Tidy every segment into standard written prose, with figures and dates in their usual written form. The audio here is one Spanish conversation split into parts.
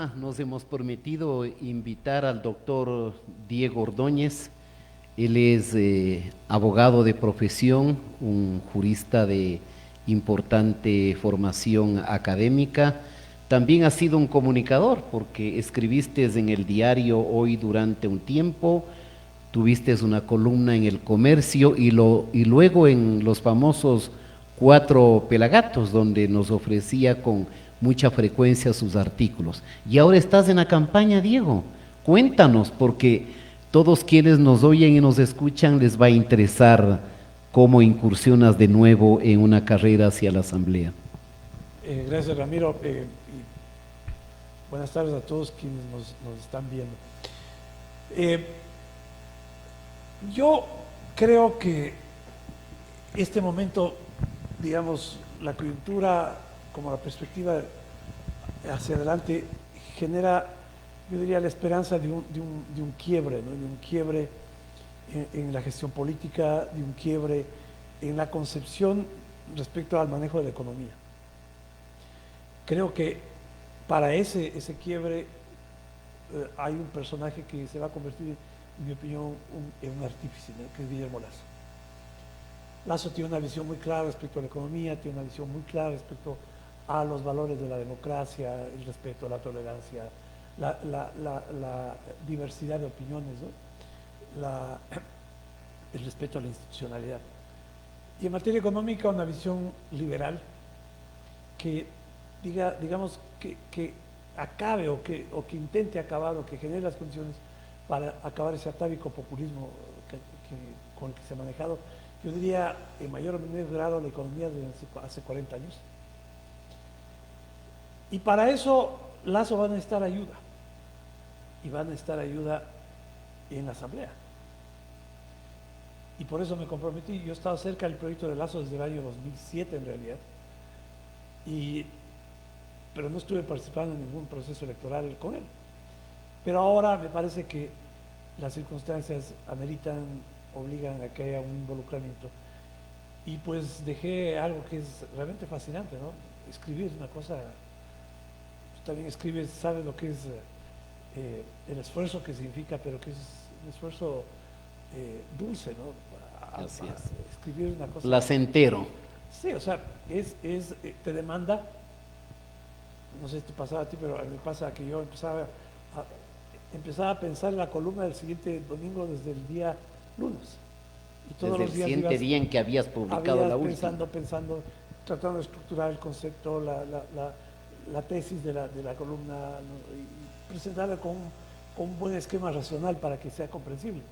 programa nos hemos prometido invitar al doctor Diego Ordóñez. Él es abogado de profesión, un jurista de importante formación académica. También ha sido un comunicador porque escribiste en el diario Hoy durante un tiempo, tuviste una columna en El Comercio y luego en los famosos Cuatro Pelagatos, donde nos ofrecía con mucha frecuencia sus artículos. Y ahora estás en la campaña, Diego. Cuéntanos, porque todos quienes nos oyen y nos escuchan les va a interesar cómo incursionas de nuevo en una carrera hacia la Asamblea. Gracias, Ramiro. Y buenas tardes a todos quienes nos están viendo. Yo creo que este momento, digamos, la coyuntura como la perspectiva hacia adelante genera, yo diría, la esperanza de un quiebre, ¿no? De un quiebre en la gestión política, de un quiebre en la concepción respecto al manejo de la economía. Creo que para ese quiebre hay un personaje que se va a convertir, en mi opinión, en un artífice, ¿no? Que es Guillermo Lasso. Lasso tiene una visión muy clara respecto a la economía, tiene una visión muy clara respecto a los valores de la democracia, el respeto, la tolerancia, la diversidad de opiniones, ¿no? El respeto a la institucionalidad. Y en materia económica, una visión liberal que digamos, que acabe o que intente acabar o que genere las condiciones para acabar ese atávico populismo con el que se ha manejado, yo diría, en mayor o menor grado, la economía de hace 40 años. Y para eso, Lasso va a necesitar ayuda. Y va a necesitar ayuda en la Asamblea. Y por eso me comprometí. Yo he estado cerca del proyecto de Lasso desde el año 2007, en realidad. Pero no estuve participando en ningún proceso electoral con él. Pero ahora me parece que las circunstancias ameritan, obligan a que haya un involucramiento. Y pues dejé algo que es realmente fascinante, ¿no? Escribir es una cosa, tú también escribes, sabes lo que es el esfuerzo que significa, pero que es un esfuerzo dulce, ¿no? Así es. Escribir una cosa... Placentero. Sí, o sea, te demanda, no sé si te pasaba a ti, pero a mí me pasa que yo empezaba a pensar en la columna del siguiente domingo desde el día lunes. Y todos Desde los el días siguiente día en que habías publicado la última. pensando, tratando de estructurar el concepto, la tesis de la columna, ¿no? Y presentarla con un buen esquema racional para que sea comprensible.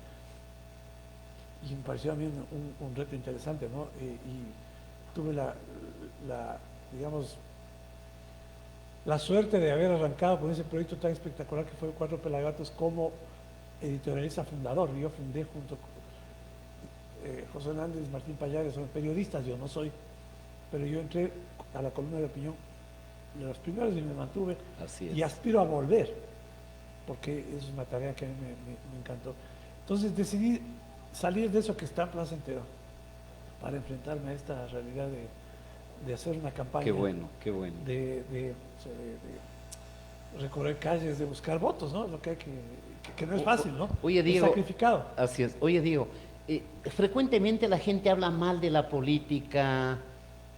Y me pareció a mí un reto interesante, ¿no? Y tuve digamos, la suerte de haber arrancado con ese proyecto tan espectacular que fue Cuatro Pelagatos como editorialista fundador. Yo fundé junto con José Hernández y Martín Payares, son periodistas, yo no soy, pero yo entré a la columna de opinión de los primeros y me mantuve. Así es. Y aspiro a volver, porque es una tarea que a mí me encantó. Entonces decidí salir de eso que está placentero para enfrentarme a esta realidad de hacer una campaña. Qué bueno, qué bueno. De recorrer calles, de buscar votos, ¿no? Lo que hay que no es fácil, ¿no? Oye, Diego, es sacrificado. Así es. Oye, Diego, frecuentemente la gente habla mal de la política,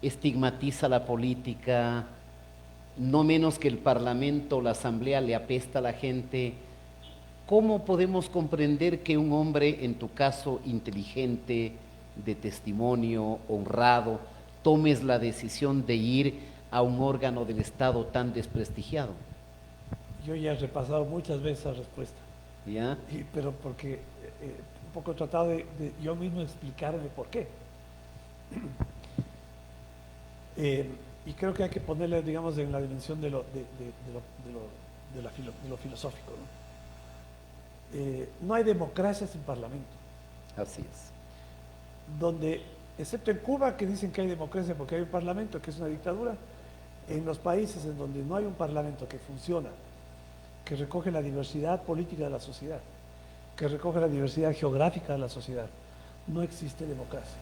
estigmatiza la política, no menos que el Parlamento, la Asamblea le apesta a la gente. ¿Cómo podemos comprender que un hombre, en tu caso inteligente, de testimonio, honrado, tomes la decisión de ir a un órgano del Estado tan desprestigiado? Yo ya he repasado muchas veces esa respuesta. ¿Ya? Pero porque un poco he tratado de yo mismo explicarme por qué. Y creo que hay que ponerle, digamos, en la dimensión de lo filosófico, ¿no? No hay democracia sin parlamento. Así es. Donde, excepto en Cuba, que dicen que hay democracia porque hay un parlamento, que es una dictadura, en los países en donde no hay un parlamento que funciona, que recoge la diversidad política de la sociedad, que recoge la diversidad geográfica de la sociedad, no existe democracia.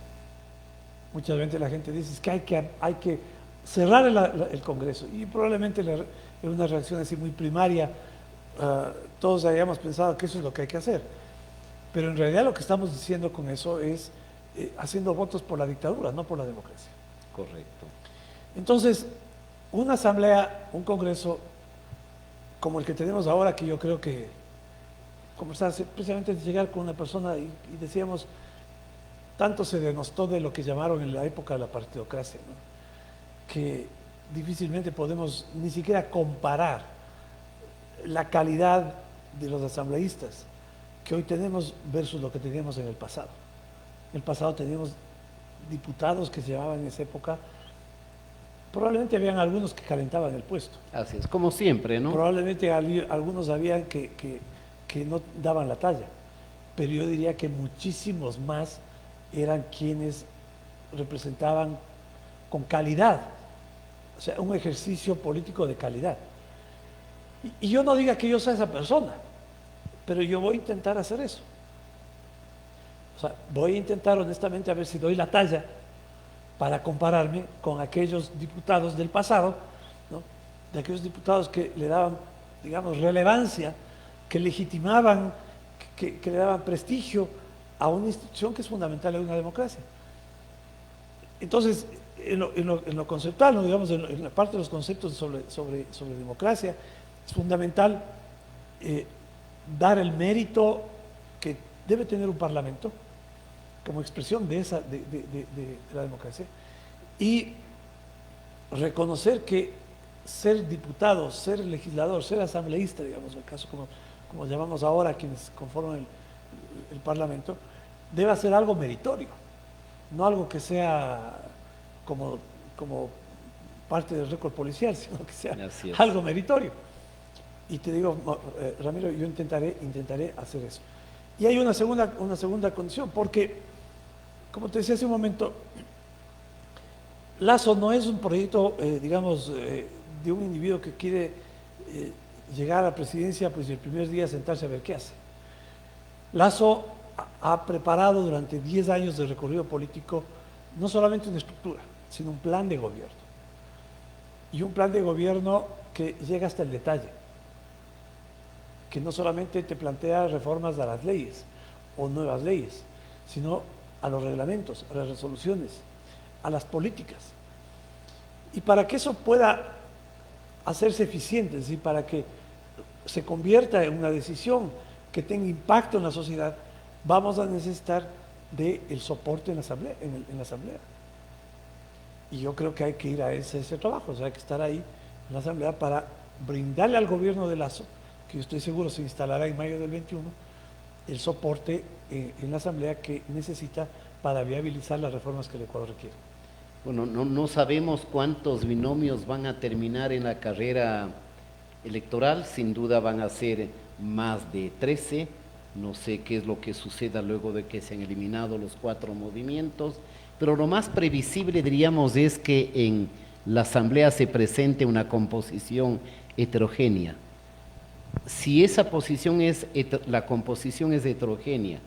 Muchas veces la gente dice que hay que cerrar el Congreso, y probablemente en una reacción así muy primaria, todos hayamos pensado que eso es lo que hay que hacer. Pero en realidad lo que estamos diciendo con eso es haciendo votos por la dictadura, no por la democracia. Correcto. Entonces, una asamblea, un congreso como el que tenemos ahora, que yo creo que conversar, precisamente llegar con una persona y decíamos, tanto se denostó de lo que llamaron en la época de la partidocracia, ¿no? Que difícilmente podemos ni siquiera comparar la calidad de los asambleístas que hoy tenemos versus lo que teníamos en el pasado. En el pasado teníamos diputados que se llamaban en esa época, probablemente habían algunos que calentaban el puesto. Así es, como siempre, ¿no? Probablemente algunos habían que no daban la talla, pero yo diría que muchísimos más eran quienes representaban con calidad, o sea, un ejercicio político de calidad. Y yo no diga que yo sea esa persona, pero yo voy a intentar hacer eso. O sea, voy a intentar honestamente a ver si doy la talla para compararme con aquellos diputados del pasado, ¿no? De aquellos diputados que le daban, digamos, relevancia, que legitimaban, que le daban prestigio a una institución que es fundamental en una democracia. Entonces, en lo conceptual, ¿no? Digamos, en la parte de los conceptos sobre democracia, es fundamental dar el mérito que debe tener un parlamento como expresión de la democracia y reconocer que ser diputado, ser legislador, ser asambleísta, digamos, el caso como llamamos ahora a quienes conforman el Parlamento, debe ser algo meritorio, no algo que sea como parte del récord policial, sino que sea algo meritorio. Y te digo, Ramiro, yo intentaré hacer eso. Y hay una segunda condición, porque, como te decía hace un momento, Lasso no es un proyecto, digamos, de un individuo que quiere llegar a la presidencia, pues el primer día sentarse a ver qué hace. Lasso ha preparado durante 10 años de recorrido político no solamente una estructura, sino un plan de gobierno. Y un plan de gobierno que llega hasta el detalle, que no solamente te plantea reformas a las leyes o nuevas leyes, sino a los reglamentos, a las resoluciones, a las políticas. Y para que eso pueda hacerse eficiente, es decir, para que se convierta en una decisión que tenga impacto en la sociedad, vamos a necesitar del soporte en la asamblea. Y yo creo que hay que ir a ese trabajo, o sea, hay que estar ahí en la asamblea para brindarle al gobierno de Lasso, que yo estoy seguro se instalará en mayo del 21, el soporte en la asamblea que necesita para viabilizar las reformas que el Ecuador requiere. Bueno, no sabemos cuántos binomios van a terminar en la carrera electoral, sin duda van a ser más de 13, no sé qué es lo que suceda luego de que se han eliminado los 4 movimientos, pero lo más previsible, diríamos, es que en la asamblea se presente una composición heterogénea. Si esa la composición es heterogénea,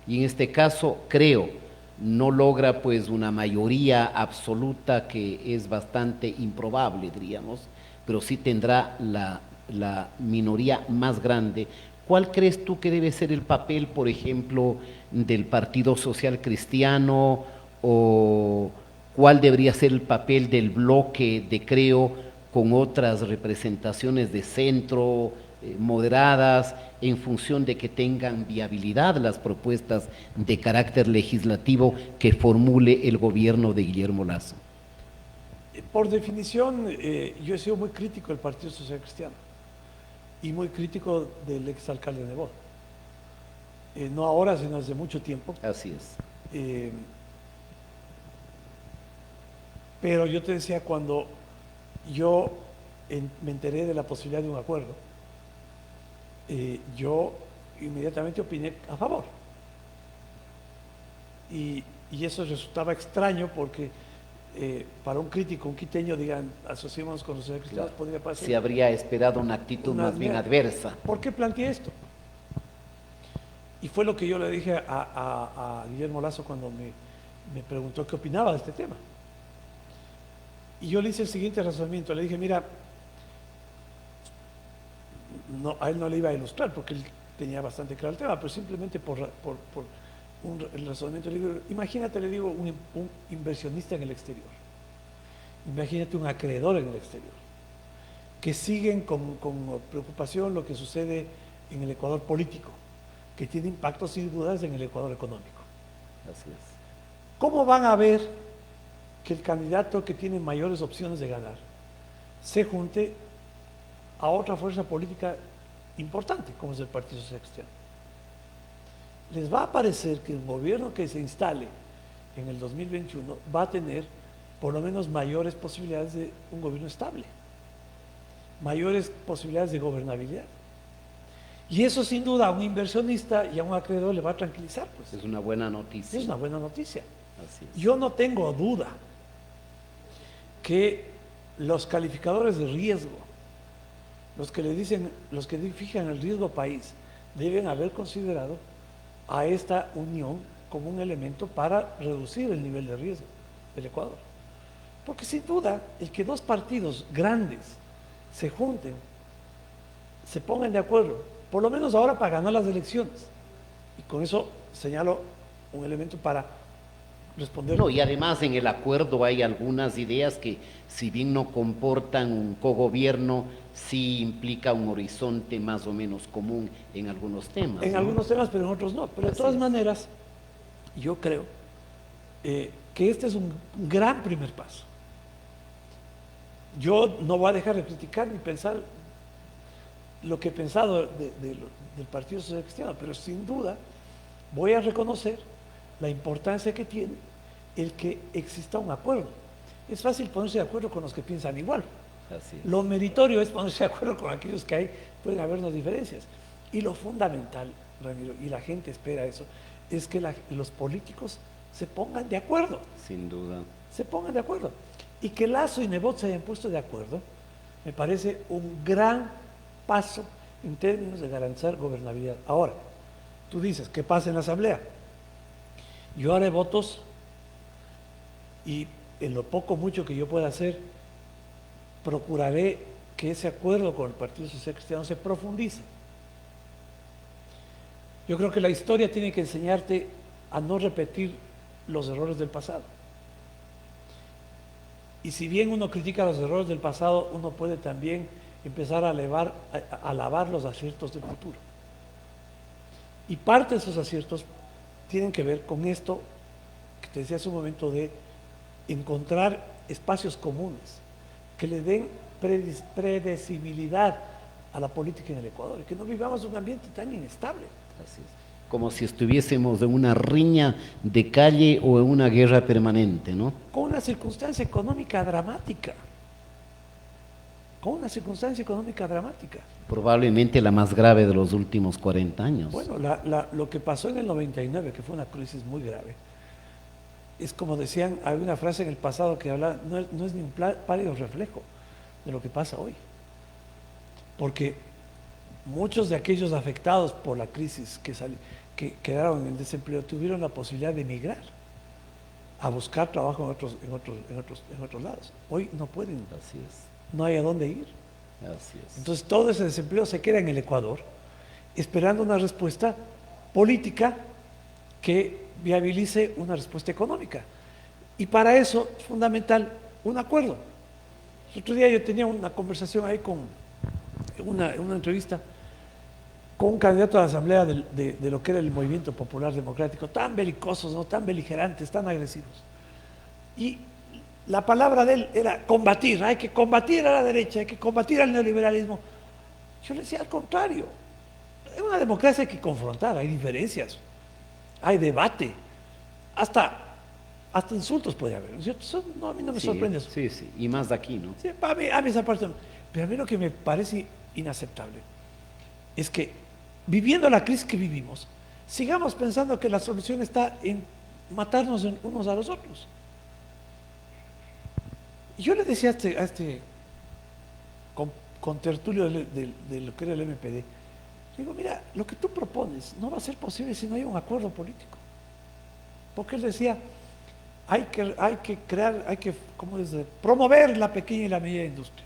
y en este caso creo, no logra pues una mayoría absoluta, que es bastante improbable, diríamos, pero sí tendrá la minoría más grande. ¿Cuál crees tú que debe ser el papel, por ejemplo, del Partido Social Cristiano, o cuál debería ser el papel del bloque de Creo con otras representaciones de centro, moderadas, en función de que tengan viabilidad las propuestas de carácter legislativo que formule el gobierno de Guillermo Lasso? Por definición, yo he sido muy crítico del Partido Social Cristiano y muy crítico del exalcalde Nebot. No ahora, sino hace mucho tiempo. Así es. Pero yo te decía, cuando yo me enteré de la posibilidad de un acuerdo, yo inmediatamente opiné a favor. Y eso resultaba extraño porque para un crítico, un quiteño, digan, asociémonos con los cristianos, Claro, podría parecer. se habría esperado una actitud más bien adversa. ¿Por qué planteé esto? Y fue lo que yo le dije a Guillermo Lasso cuando me preguntó qué opinaba de este tema. Y yo le hice el siguiente razonamiento, le dije, mira, no, a él no le iba a ilustrar porque él tenía bastante claro el tema, pero simplemente el razonamiento le digo, imagínate, le digo, un inversionista en el exterior, imagínate un acreedor en el exterior, que siguen con preocupación lo que sucede en el Ecuador político, que tiene impactos sin dudas en el Ecuador económico. Así es. ¿Cómo van a ver que el candidato que tiene mayores opciones de ganar se junte a otra fuerza política importante, como es el Partido Social Cristiano? Les va a parecer que el gobierno que se instale en el 2021 va a tener por lo menos mayores posibilidades de un gobierno estable, mayores posibilidades de gobernabilidad. Y eso sin duda a un inversionista y a un acreedor le va a tranquilizar. Pues. Es una buena noticia. Es una buena noticia. Así es. Yo no tengo duda que los calificadores de riesgo, los que le dicen, los que fijan el riesgo país, deben haber considerado a esta unión como un elemento para reducir el nivel de riesgo del Ecuador. Porque sin duda, el que dos partidos grandes se junten, se pongan de acuerdo, por lo menos ahora para ganar las elecciones, y con eso señalo un elemento para responder. No, y además en el acuerdo hay algunas ideas que, si bien no comportan un cogobierno, sí implica un horizonte más o menos común en algunos temas. En algunos temas, pero en otros no. Pero de todas maneras, yo creo que este es un gran primer paso. Yo no voy a dejar de criticar ni pensar lo que he pensado del Partido Social Cristiano, pero sin duda voy a reconocer la importancia que tiene el que exista un acuerdo. Es fácil ponerse de acuerdo con los que piensan igual. Así es. Lo meritorio es ponerse de acuerdo con aquellos que pueden habernos diferencias. Y lo fundamental, Ramiro, y la gente espera eso, es que los políticos se pongan de acuerdo. Sin duda. Se pongan de acuerdo. Y que Lasso y Nebot se hayan puesto de acuerdo, me parece un gran paso en términos de garantizar gobernabilidad. Ahora, tú dices, ¿qué pasa en la Asamblea? Yo haré votos y en lo poco mucho que yo pueda hacer, procuraré que ese acuerdo con el Partido Social Cristiano se profundice. Yo creo que la historia tiene que enseñarte a no repetir los errores del pasado. Y si bien uno critica los errores del pasado, uno puede también empezar a alabar los aciertos del futuro. Y parte de esos aciertos tienen que ver con esto que te decía hace un momento, de encontrar espacios comunes que le den predecibilidad a la política en el Ecuador, y que no vivamos un ambiente tan inestable. Así es. Como si estuviésemos en una riña de calle o en una guerra permanente, ¿no? Con una circunstancia económica dramática. Con una circunstancia económica dramática. Probablemente la más grave de los últimos 40 años. Bueno, lo que pasó en el 99, que fue una crisis muy grave, es como decían, hay una frase en el pasado que hablaba, no es ni un pálido reflejo de lo que pasa hoy. Porque muchos de aquellos afectados por la crisis que quedaron en desempleo tuvieron la posibilidad de emigrar a buscar trabajo en otros lados. Hoy no pueden. Así es. No hay a dónde ir. Así es. Entonces todo ese desempleo se queda en el Ecuador, esperando una respuesta política que viabilice una respuesta económica. Y para eso es fundamental un acuerdo. El otro día yo tenía una conversación ahí con una entrevista con un candidato a la asamblea de lo que era el Movimiento Popular Democrático, tan belicosos, ¿no? Tan beligerantes, tan agresivos. Y la palabra de él era combatir, hay que combatir a la derecha, hay que combatir al neoliberalismo. Yo le decía al contrario, en una democracia hay que confrontar, hay diferencias, hay debate, hasta insultos puede haber, ¿no es cierto? Eso no, a mí no me sorprende eso. Sí, sí, y más de aquí, ¿no? Sí, a mí esa parte, pero a mí lo que me parece inaceptable es que, viviendo la crisis que vivimos, sigamos pensando que la solución está en matarnos unos a los otros. Y yo le decía a este contertulio de lo que era el MPD, digo, mira, lo que tú propones no va a ser posible si no hay un acuerdo político. Porque él decía, hay que crear, hay que, ¿cómo dice?, promover la pequeña y la media industria.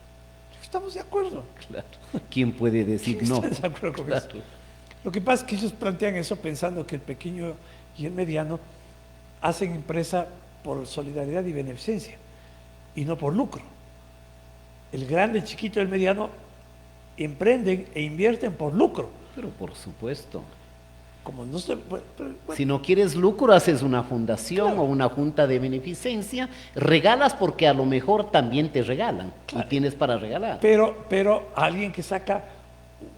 estamos de acuerdo. Claro. ¿Quién puede decir no? ¿Estás de acuerdo con Claro. eso? Lo que pasa es que ellos plantean eso pensando que el pequeño y el mediano hacen empresa por solidaridad y beneficencia y no por lucro. El grande, el chiquito y el mediano emprenden e invierten por lucro. Pero por supuesto. Como no se puede, pero, bueno, Si no quieres lucro, haces una fundación Claro. o una junta de beneficencia, regalas porque a lo mejor también te regalan y tienes para regalar. pero alguien que saca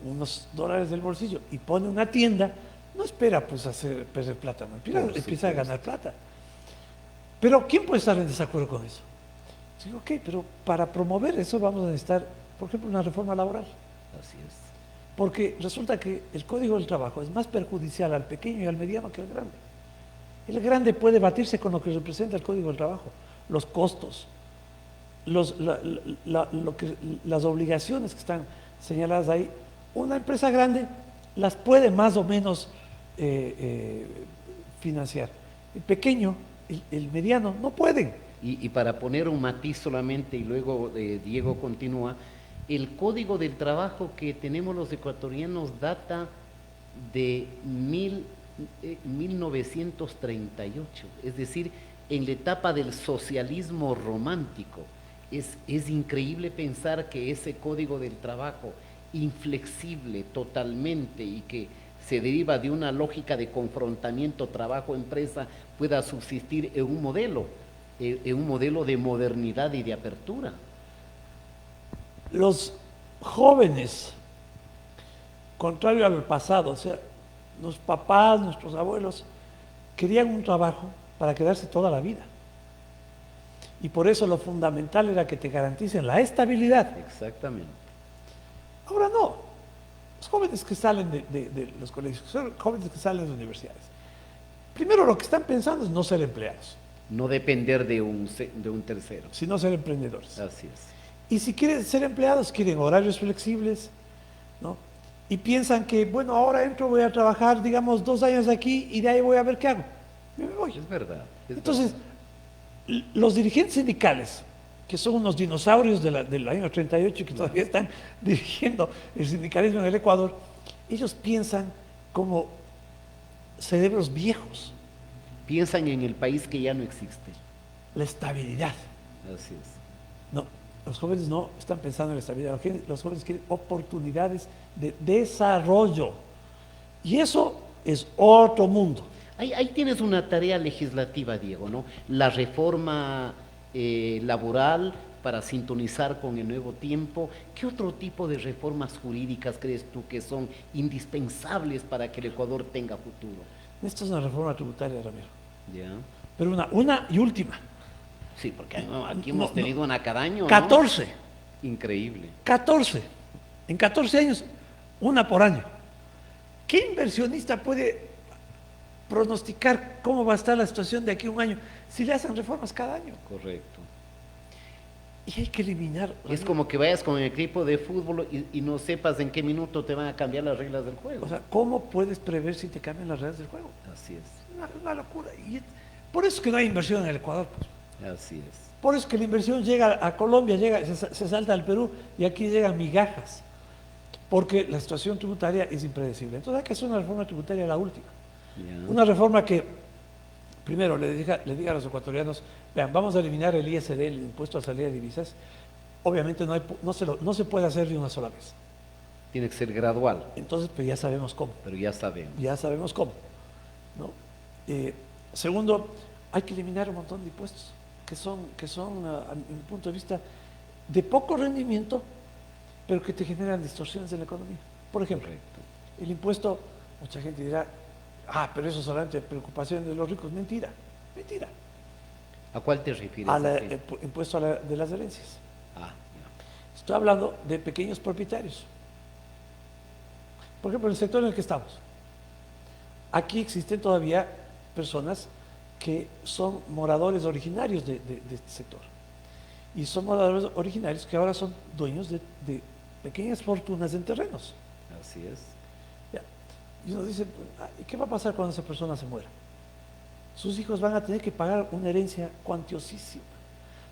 unos dólares del bolsillo y pone una tienda, no espera pues hacer perder plata, no, empieza, Por empieza a supuesto. ganar plata. Pero ¿quién puede estar en desacuerdo con eso? Digo, ok, pero para promover eso vamos a necesitar, por ejemplo, una reforma laboral. Así es. Porque resulta que el Código del Trabajo es más perjudicial al pequeño y al mediano que al grande. El grande puede batirse con lo que representa el Código del Trabajo, los costos, las obligaciones que están señaladas ahí. Una empresa grande las puede más o menos financiar. El pequeño, el mediano, no pueden. Y para poner un matiz solamente, y luego Diego continúa, el código del trabajo que tenemos los ecuatorianos data de 1938, es decir, en la etapa del socialismo romántico. Es increíble pensar que ese código del trabajo, inflexible totalmente y que se deriva de una lógica de confrontamiento trabajo-empresa, pueda subsistir en un modelo de modernidad y de apertura. Los jóvenes, contrario al pasado, o sea, los papás, nuestros abuelos, querían un trabajo para quedarse toda la vida. Y por eso lo fundamental era que te garanticen la estabilidad. Exactamente. Ahora no. Los jóvenes que salen de los colegios, son jóvenes que salen de las universidades, primero lo que están pensando es no ser empleados, No depender de un tercero. sino ser emprendedores. Así es. Y si quieren ser empleados, quieren horarios flexibles, ¿no? Y piensan que, bueno, ahora entro, voy a trabajar, digamos, 2 años aquí y de ahí voy a ver qué hago. Y me voy. Es verdad. Entonces, los dirigentes sindicales, que son unos dinosaurios del año 38 que todavía están dirigiendo el sindicalismo en el Ecuador, ellos piensan como cerebros viejos, piensan en el país que ya no existe. la estabilidad. Así es. No, los jóvenes no están pensando en la estabilidad, los jóvenes quieren oportunidades de desarrollo. Y eso es otro mundo. Ahí tienes una tarea legislativa, Diego, ¿no? La reforma laboral para sintonizar con el nuevo tiempo. ¿Qué otro tipo de reformas jurídicas crees tú que son indispensables para que el Ecuador tenga futuro? Esto es una reforma tributaria, Ramiro. ¿Ya? Pero una y última. Sí, porque aquí No, hemos tenido una cada año, ¿no? 14. Increíble. 14. En 14 años, una por año. ¿Qué inversionista puede pronosticar cómo va a estar la situación de aquí a un año si le hacen reformas cada año? Correcto. Y hay que eliminar. Es como que vayas con el equipo de fútbol y no sepas en qué minuto te van a cambiar las reglas del juego. O sea, ¿cómo puedes prever si te cambian las reglas del juego? Así es, Una locura. Por eso es que no hay inversión en el Ecuador. Pues. así es. Por eso es que la inversión llega a Colombia, se salta al Perú y aquí llegan migajas. Porque la situación tributaria es impredecible. Entonces hay que hacer una reforma tributaria, la última. Ya. Una reforma que, primero, le diga a los ecuatorianos, vean, vamos a eliminar el ISD, el impuesto a salida de divisas. Obviamente no se puede hacer de una sola vez. Tiene que ser gradual, Entonces, pues ya sabemos cómo. pero ya sabemos. Ya sabemos cómo. ¿No? Segundo, hay que eliminar un montón de impuestos que son a mi punto de vista, de poco rendimiento, pero que te generan distorsiones en la economía. Por ejemplo, Correcto. el impuesto, mucha gente dirá, pero eso es solamente preocupación de los ricos. Mentira, mentira. ¿A cuál te refieres? El impuesto de las herencias. Ah, Estoy hablando de pequeños propietarios. Por ejemplo, en el sector en el que estamos. Aquí existen todavía personas que son moradores originarios de este sector. Y son moradores originarios que ahora son dueños de pequeñas fortunas en terrenos. ya, así es. Ya. Y uno dice, ¿y qué va a pasar cuando esa persona se muera? Sus hijos van a tener que pagar una herencia cuantiosísima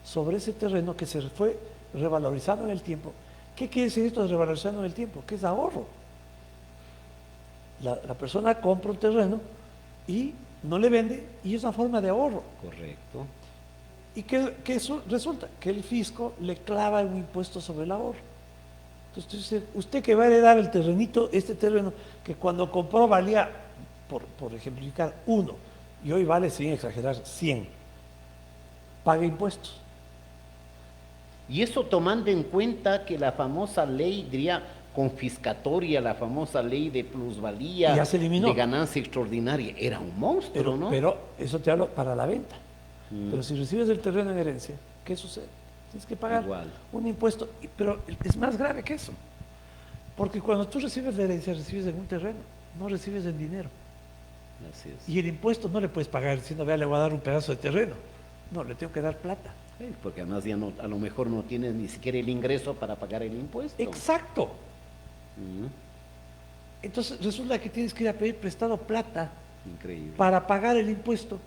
sobre ese terreno que se fue revalorizando en el tiempo, ¿Qué quiere decir esto de revalorización del tiempo? Que es ahorro. La persona compra un terreno y no le vende y es una forma de ahorro. Correcto. ¿Y qué eso resulta? Que el fisco le clava un impuesto sobre el ahorro. Entonces, usted que va a heredar el terrenito, este terreno, que cuando compró valía, por ejemplificar, 1, y hoy vale, sin exagerar, 100, paga impuestos. Y eso tomando en cuenta que la famosa ley, diría, confiscatoria, la famosa ley de plusvalía, Ya se eliminó. de ganancia extraordinaria, era un monstruo, ¿no? Pero eso te hablo para la venta. Pero si recibes el terreno en herencia, ¿qué sucede? Tienes que pagar Igual. un impuesto, pero es más grave que eso. Porque cuando tú recibes la herencia, recibes en un terreno, no recibes en dinero. Así es. Y el impuesto no le puedes pagar diciendo, vea, le voy a dar un pedazo de terreno. No, le tengo que dar plata. Porque además ya no, a lo mejor no tienes ni siquiera el ingreso para pagar el impuesto. Exacto. Mm, Entonces resulta que tienes que ir a pedir prestado plata Increíble. para pagar el impuesto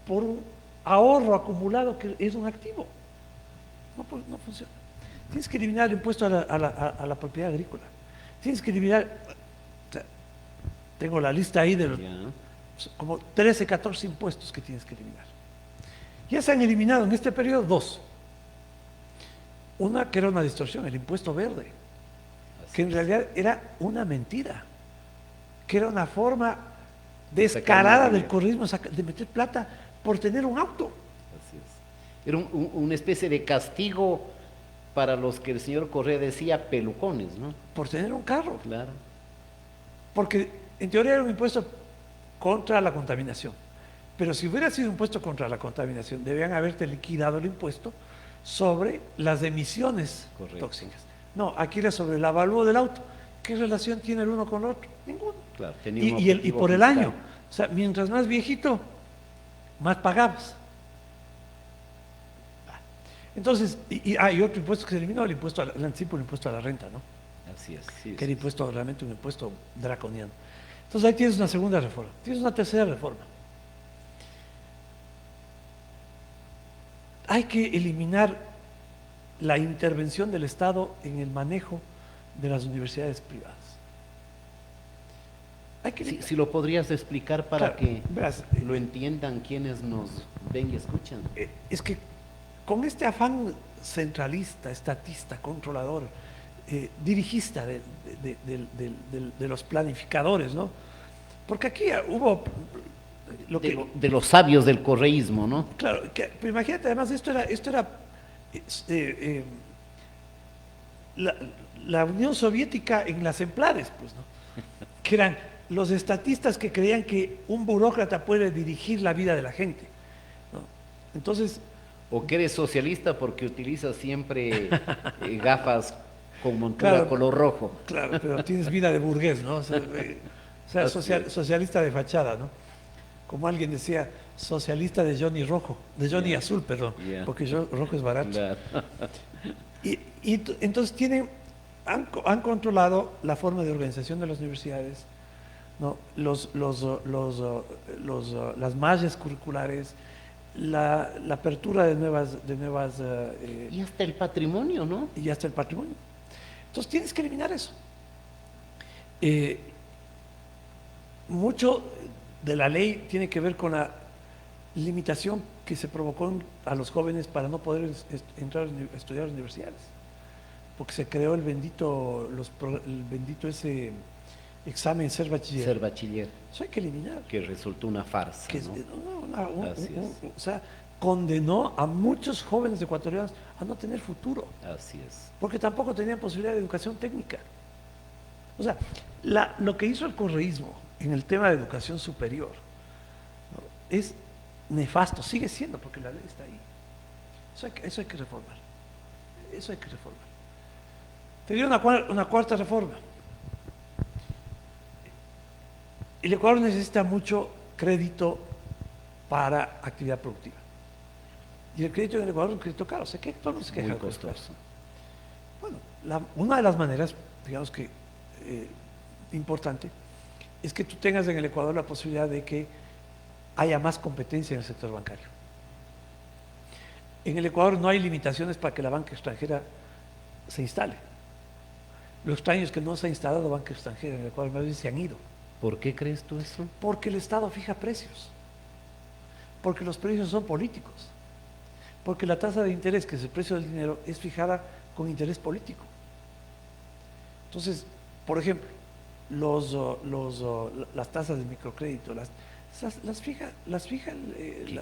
por un ahorro acumulado que es un activo. No funciona. Tienes que eliminar el impuesto a la propiedad agrícola. Tienes que eliminar, o sea, tengo la lista ahí de los, Ya. como 13, 14 impuestos que tienes que eliminar. Ya se han eliminado en este periodo 2. Una que era una distorsión, el impuesto verde, que en realidad era una mentira, que era una forma descarada del correísmo de meter plata por tener un auto. Así es. Era una especie de castigo para los que el señor Correa decía pelucones, ¿no? Por tener un carro. Claro. Porque en teoría era un impuesto contra la contaminación. Pero si hubiera sido un impuesto contra la contaminación, debían haberte liquidado el impuesto sobre las emisiones tóxicas. No, aquí era sobre el avalúo del auto. ¿Qué relación tiene el uno con el otro? Ninguno. Claro, tenía un Y objetivo por el fiscal. año. O sea, mientras más viejito, más pagabas. Entonces, y otro impuesto que se eliminó, el impuesto el anticipo, el impuesto a la renta, ¿no? Así es. Sí, Que era impuesto, realmente un impuesto draconiano. Entonces ahí tienes una segunda reforma. Tienes una tercera reforma. Hay que eliminar la intervención del Estado en el manejo de las universidades privadas. Hay que Si lo podrías explicar para Claro, que verás, lo entiendan quienes nos ven y escuchan. es que con este afán centralista, estatista, controlador, dirigista de los planificadores, ¿no? Porque aquí hubo De los sabios del correísmo, ¿no? claro, pero imagínate, además esto era la Unión Soviética en las Semplares, pues, ¿no? Que eran los estatistas que creían que un burócrata puede dirigir la vida de la gente, ¿no? Entonces, O que eres socialista porque utilizas siempre gafas con montura Claro. color rojo. claro, pero tienes vida de burgués, ¿no? O sea, Así es. socialista de fachada, ¿no? Como alguien decía, socialista de Johnny Rojo, de Johnny Ya. Azul, perdón, Ya. porque rojo es barato. Claro. Entonces han controlado la forma de organización de las universidades, ¿no? Las mallas curriculares, la apertura de nuevas Y hasta el patrimonio, ¿no? y hasta el patrimonio. Entonces tienes que eliminar eso. Mucho de la ley tiene que ver con la limitación que se provocó a los jóvenes para no poder entrar a estudiar a las universidades, porque se creó el bendito ese examen ser bachiller. Ser bachiller, Eso hay que eliminar. que resultó una farsa, Que ¿no? Así es. o sea, condenó a muchos jóvenes ecuatorianos a no tener futuro, Así es. porque tampoco tenían posibilidad de educación técnica. O sea, lo que hizo el correísmo en el tema de educación superior, ¿no? Es nefasto, sigue siendo, porque la ley está ahí. Eso hay que reformar. Eso hay que reformar. Te diré una cuarta reforma. El Ecuador necesita mucho crédito para actividad productiva. Y el crédito en el Ecuador es un crédito caro. Sé que todo el mundo se queja Muy de costos caros. costoso. Bueno, una de las maneras, digamos que importante, es que tú tengas en el Ecuador la posibilidad de que haya más competencia en el sector bancario. En el Ecuador no hay limitaciones para que la banca extranjera se instale. Lo extraño es que no se ha instalado banca extranjera en el Ecuador, más bien se han ido. ¿Por qué crees tú eso? Porque el Estado fija precios, porque los precios son políticos, porque la tasa de interés, que es el precio del dinero, es fijada con interés político. Entonces, por ejemplo, las tasas de microcrédito, las fija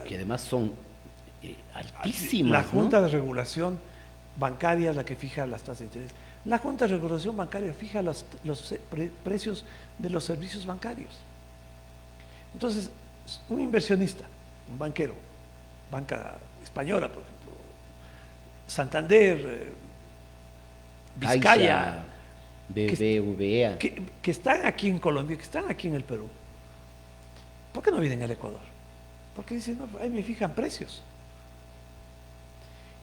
Que además son altísimas, la Junta ¿no? de Regulación Bancaria, es la que fija las tasas de interés. La Junta de Regulación Bancaria fija los precios de los servicios bancarios. Entonces, un inversionista, un banquero, banca española, por ejemplo, Santander, Vizcaya, Caixa, BBVA. que están aquí en Colombia, que están aquí en el Perú, ¿por qué no vienen al Ecuador? Porque dicen, no, ahí me fijan precios.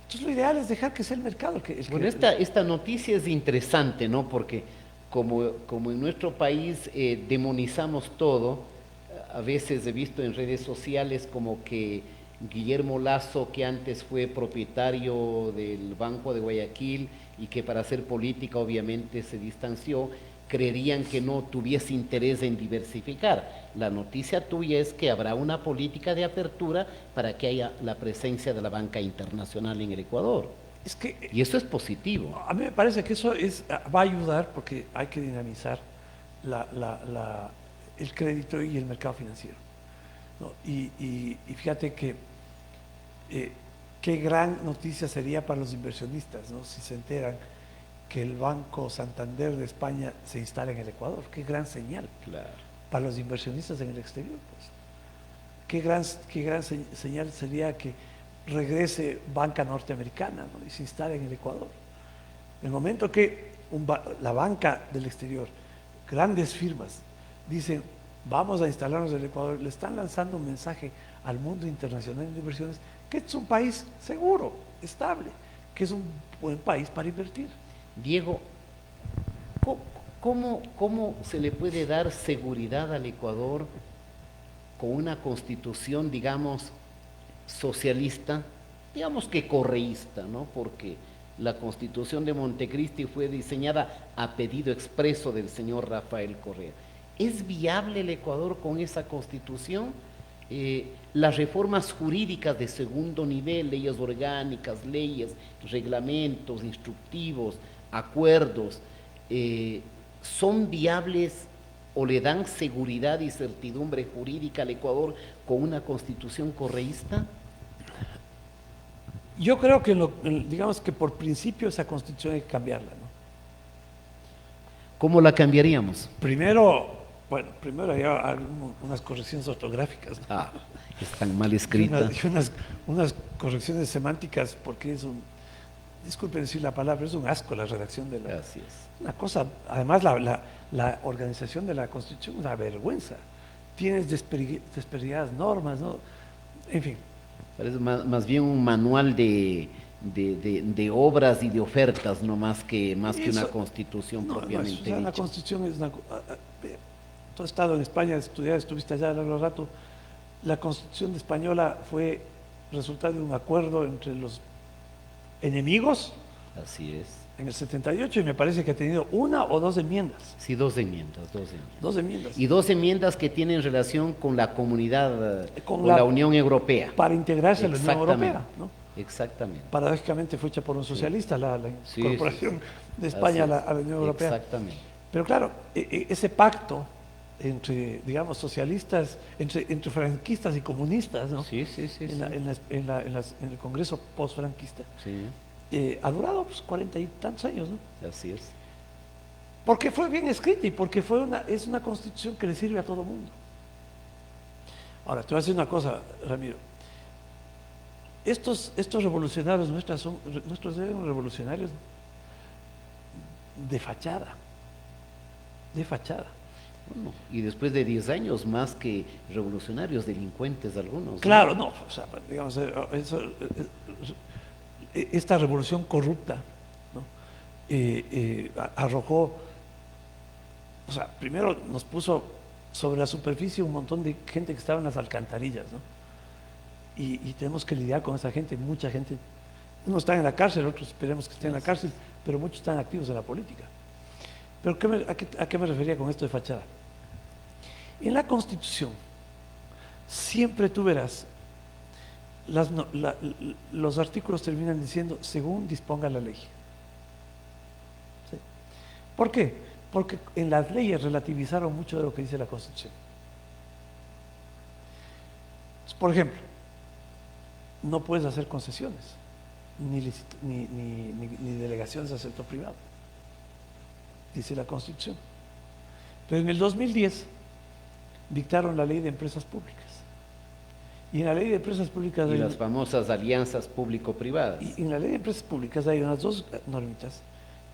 Entonces lo ideal es dejar que sea el mercado Bueno, esta noticia es interesante, ¿no? Porque como en nuestro país demonizamos todo, a veces he visto en redes sociales como que Guillermo Lasso, que antes fue propietario del Banco de Guayaquil y que para hacer política obviamente se distanció, creerían que no tuviese interés en diversificar. La noticia tuya es que habrá una política de apertura para que haya la presencia de la banca internacional en el Ecuador. Es que Y eso es positivo. a mí me parece que eso va a ayudar porque hay que dinamizar el crédito y el mercado financiero, ¿no? Y fíjate que qué gran noticia sería para los inversionistas, ¿no? Si se enteran que el Banco Santander de España se instala en el Ecuador. Qué gran señal Claro. para los inversionistas en el exterior, pues. Qué gran señal sería que regrese banca norteamericana, ¿no? Y se instale en el Ecuador. En el momento que la banca del exterior, grandes firmas, dicen vamos a instalarnos en el Ecuador, le están lanzando un mensaje al mundo internacional de inversiones que es un país seguro, estable, que es un buen país para invertir. Diego, ¿cómo se le puede dar seguridad al Ecuador con una constitución, digamos, socialista, digamos que correísta, ¿no? Porque la constitución de Montecristi fue diseñada a pedido expreso del señor Rafael Correa. ¿Es viable el Ecuador con esa constitución? Las reformas jurídicas de segundo nivel, leyes orgánicas, leyes, reglamentos, instructivos, acuerdos, ¿son viables o le dan seguridad y certidumbre jurídica al Ecuador con una constitución correísta? Yo creo que, digamos que por principio esa constitución hay que cambiarla, ¿no? ¿Cómo la cambiaríamos? Primero hay unas correcciones ortográficas, ¿no? Ah, están mal escritas. Unas correcciones semánticas, porque disculpen decir la palabra, es un asco la redacción de la... Así es. Una cosa, además la organización de la Constitución es una vergüenza. Tienes desperdigadas normas, ¿no? En fin. Parece más bien un manual de obras y de ofertas, no más que una constitución propiamente dicha. La Constitución es tú has estado en España, estuviste allá a largo rato. La Constitución española fue resultado de un acuerdo entre los enemigos. Así es. En el 78, y me parece que ha tenido una o dos enmiendas. Sí, dos enmiendas. Dos enmiendas. Y dos enmiendas que tienen relación con la comunidad, con la Unión Europea. Para integrarse a la Unión Europea, ¿no? Exactamente. Paradójicamente fue hecha por un socialista, la incorporación de España a la Unión Europea. Exactamente. Pero claro, ese pacto entre, digamos, socialistas, entre franquistas y comunistas, ¿no? Sí. En el Congreso postfranquista. Sí. Ha durado pues 40 y tantos años, ¿no? Así es. Porque fue bien escrita y porque es una constitución que le sirve a todo el mundo. Ahora, te voy a decir una cosa, Ramiro. Estos revolucionarios nuestros eran revolucionarios de fachada. Bueno, y después de 10 años más que revolucionarios, delincuentes algunos. Claro, no, o sea, digamos, esta revolución corrupta, ¿no? Arrojó, o sea, primero nos puso sobre la superficie un montón de gente que estaba en las alcantarillas, ¿no? Y tenemos que lidiar con esa gente, mucha gente Unos están en la cárcel, otros esperemos que estén en la cárcel, pero muchos están activos en la política. ¿Pero a qué me refería con esto de fachada? En la Constitución, siempre tú verás, los artículos terminan diciendo según disponga la ley. ¿Sí? ¿Por qué? Porque en las leyes relativizaron mucho de lo que dice la Constitución. Por ejemplo, no puedes hacer concesiones, ni delegaciones al sector privado, dice la Constitución. Pero en el 2010 dictaron la ley de empresas públicas. Y en la ley de empresas públicas... Y las famosas alianzas público-privadas. Y en la ley de empresas públicas hay unas dos normitas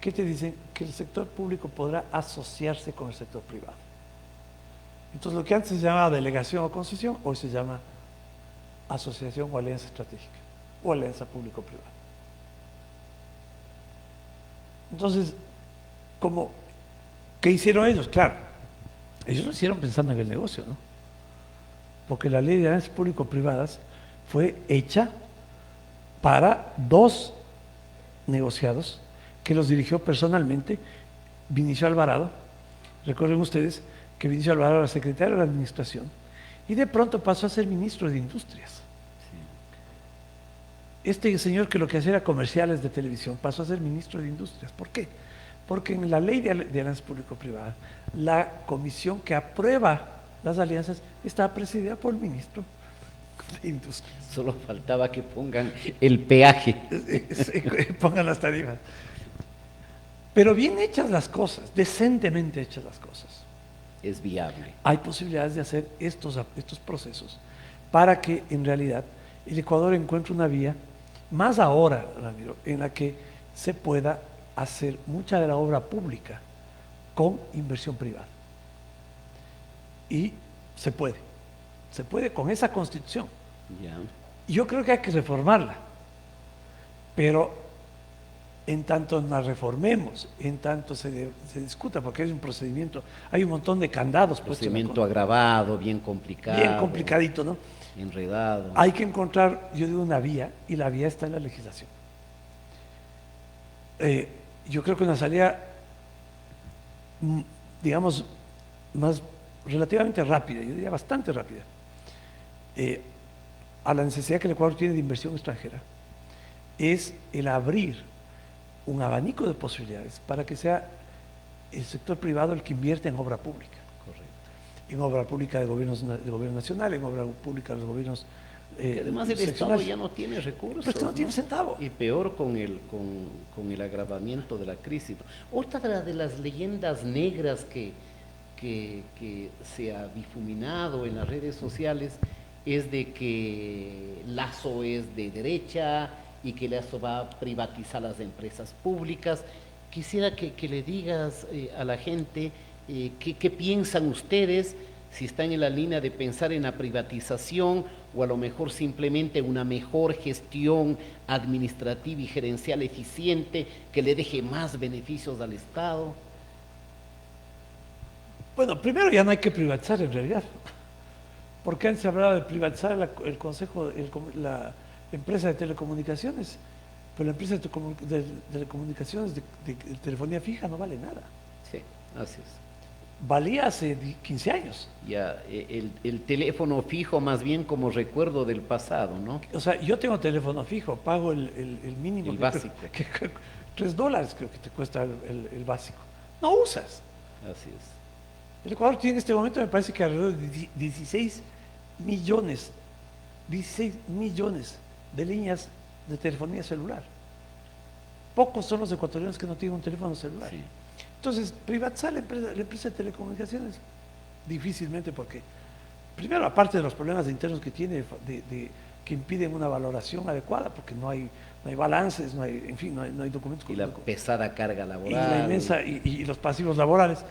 que te dicen que el sector público podrá asociarse con el sector privado. Entonces lo que antes se llamaba delegación o concesión, hoy se llama asociación o alianza estratégica, o alianza público-privada. Entonces, ¿qué hicieron ellos? Claro, ellos lo hicieron pensando en el negocio, ¿no? Porque la ley de alianzas público-privadas fue hecha para dos negociados que los dirigió personalmente Vinicio Alvarado. Recuerden ustedes que Vinicio Alvarado era secretario de la Administración y de pronto pasó a ser ministro de Industrias. Este señor, que lo que hacía era comerciales de televisión, pasó a ser ministro de Industrias. ¿Por qué? Porque en la ley de alianzas público-privadas, la comisión que aprueba las alianzas está presidida por el ministro de Industrias. Solo faltaba que pongan el peaje. Pongan las tarifas. Pero bien hechas las cosas, decentemente hechas las cosas, Es viable. hay posibilidades de hacer estos procesos para que en realidad el Ecuador encuentre una vía, más ahora, Ramiro, en la que se pueda hacer mucha de la obra pública con inversión privada. Y se puede con esa Constitución. Ya. Yo creo que hay que reformarla, pero en tanto la reformemos, en tanto se discuta, porque hay un procedimiento, hay un montón de candados. Procedimiento agravado, bien complicado. Bien complicadito, ¿no? Enredado. Hay que encontrar, yo digo, una vía, y la vía está en la legislación. Yo creo que una salida, digamos, más relativamente rápida, yo diría bastante rápida, a la necesidad que el Ecuador tiene de inversión extranjera, es el abrir un abanico de posibilidades para que sea el sector privado el que invierte en obra pública. Correcto. En obra pública de gobierno nacional, en obra pública de los gobiernos Además el Estado ya no tiene recursos. Pero no tiene centavo. Y peor con el agravamiento de la crisis. Otra de las leyendas negras que se ha difuminado en las redes sociales es de que Lazo es de derecha y que Lazo va a privatizar las empresas públicas. Quisiera que le digas a la gente qué piensan ustedes, si están en la línea de pensar en la privatización o a lo mejor simplemente una mejor gestión administrativa y gerencial eficiente que le deje más beneficios al Estado. Bueno, primero ya no hay que privatizar en realidad, porque antes se hablaba de privatizar la empresa de telecomunicaciones, pero la empresa de telecomunicaciones de telefonía fija no vale nada. Sí, así es. Valía hace 15 años. Ya, el teléfono fijo más bien como recuerdo del pasado, ¿no? O sea, yo tengo teléfono fijo, pago el mínimo. El básico. $3 creo que te cuesta el básico. No usas. Así es. El Ecuador tiene en este momento, me parece que alrededor de 16 millones de líneas de telefonía celular. Pocos son los ecuatorianos que no tienen un teléfono celular. Sí. Entonces, privatizar la empresa de telecomunicaciones, difícilmente, porque, primero, aparte de los problemas internos que tiene, que impiden una valoración adecuada, porque no hay balances, en fin, no hay documentos. Y la pesada carga laboral. Y la inmensa, y los pasivos laborales.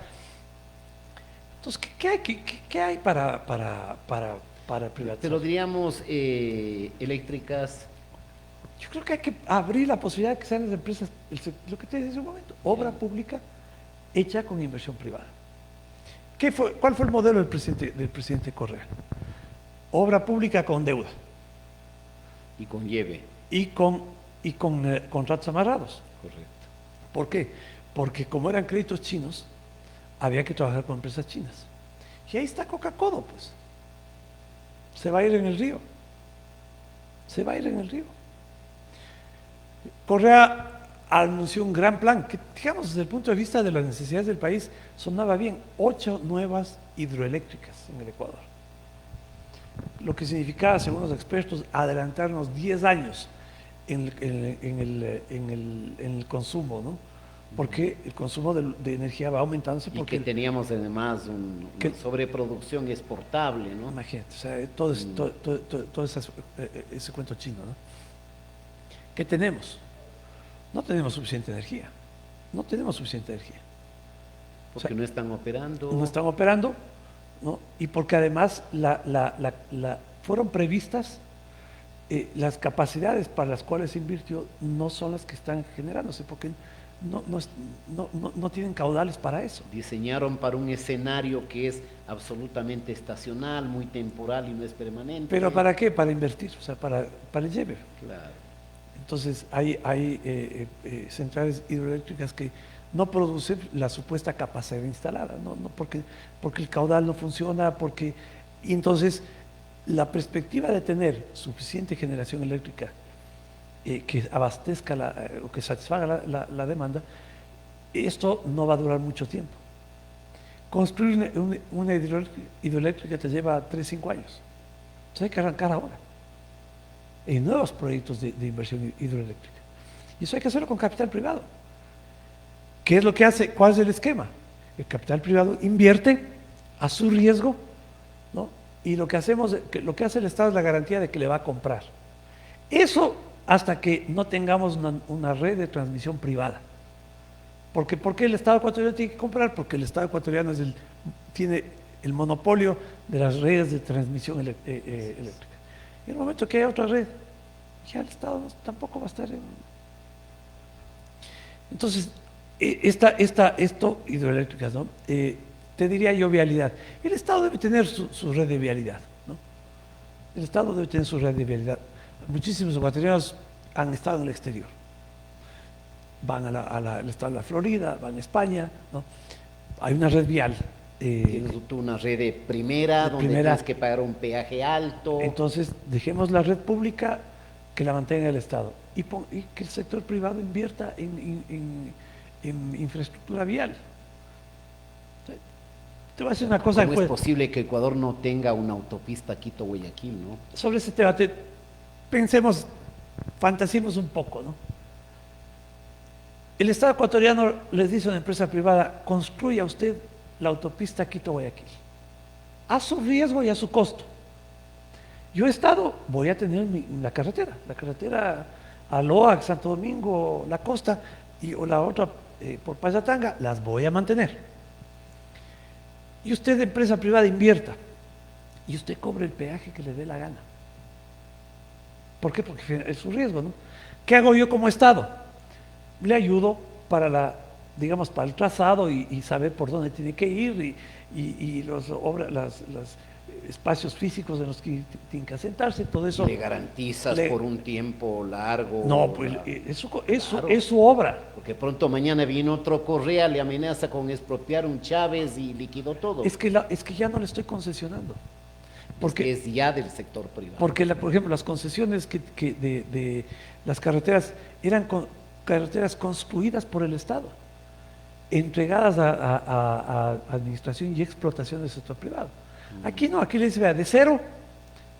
Entonces, ¿qué hay para privatizar? Pero diríamos eléctricas. Yo creo que hay que abrir la posibilidad de que sean las empresas, lo que te decía hace un momento, obra pública hecha con inversión privada. ¿Cuál fue el modelo del presidente Correa? Obra pública con deuda. Y conlleve. Y con y con contratos amarrados. Correcto. ¿Por qué? Porque como eran créditos chinos, había que trabajar con empresas chinas. Y ahí está Coca-Cola, pues. Se va a ir en el río. Se va a ir en el río. Correa anunció un gran plan que, digamos, desde el punto de vista de las necesidades del país, sonaba bien. 8 nuevas hidroeléctricas en el Ecuador. Lo que significaba, según los expertos, adelantarnos 10 años en el consumo, ¿no? Porque el consumo de energía va aumentándose Y porque que teníamos además una sobreproducción exportable, ¿no? imagínate, o sea, todo ese cuento chino, ¿no? ¿Qué tenemos? No tenemos suficiente energía. No tenemos suficiente energía. Porque o sea, no están operando. No están operando, ¿no? Y porque además fueron previstas las capacidades para las cuales se invirtió no son las que están generándose, porque no tienen caudales para eso. Diseñaron para un escenario que es absolutamente estacional, muy temporal y no es permanente. ¿Pero para qué? Para invertir, o sea, para el lleve. Claro. Entonces hay centrales hidroeléctricas que no producen la supuesta capacidad instalada, no porque el caudal no funciona, y entonces la perspectiva de tener suficiente generación eléctrica que abastezca o que satisfaga la demanda, esto no va a durar mucho tiempo. Construir una hidroeléctrica te lleva 3-5 años. Entonces hay que arrancar ahora en nuevos proyectos de inversión hidroeléctrica. Y eso hay que hacerlo con capital privado. ¿Qué es lo que hace? ¿Cuál es el esquema? El capital privado invierte a su riesgo, ¿no? Y lo que hace el Estado es la garantía de que le va a comprar. Eso hasta que no tengamos una red de transmisión privada. ¿Por qué el Estado ecuatoriano tiene que comprar? Porque el Estado ecuatoriano tiene el monopolio de las redes de transmisión eléctrica. Y en el momento que haya otra red, ya el Estado tampoco va a estar en... Entonces, esto hidroeléctricas, ¿no? Te diría yo vialidad. El Estado debe tener su red de vialidad, ¿no? El Estado debe tener su red de vialidad. Muchísimos ecuatorianos han estado en el exterior. Van al estado de la Florida, van a España, ¿no? Hay una red vial. Tienes tú una red de primera, donde tienes que pagar un peaje alto. Entonces, dejemos la red pública que la mantenga el Estado y que el sector privado invierta en infraestructura vial. Te voy a decir una cosa. ¿Cómo es posible que Ecuador no tenga una autopista Quito-Guayaquil, no? Sobre ese tema, pensemos, fantasiemos un poco, ¿no? El Estado ecuatoriano les dice a una empresa privada: construya usted la autopista Quito-Guayaquil, a su riesgo y a su costo. Yo Estado voy a tener la carretera a Loac, Santo Domingo, la costa, o la otra por Payatanga, las voy a mantener. Y usted, de empresa privada, invierta, y usted cobre el peaje que le dé la gana. ¿Por qué? Porque es su riesgo, ¿no? ¿Qué hago yo como Estado? Le ayudo para para el trazado y saber por dónde tiene que ir y los espacios físicos en los que tienen que asentarse, todo eso. ¿Le garantizas por un tiempo largo? No, pues eso Claro. Es su obra. Porque pronto mañana viene otro Correa, le amenaza con expropiar un Chávez y liquidó todo. Es que ya no le estoy concesionando. Porque es ya del sector privado. Porque, por ejemplo, las concesiones de las carreteras eran carreteras construidas por el Estado, entregadas a administración y explotación del sector privado. Aquí no, aquí le dice: vea, de cero,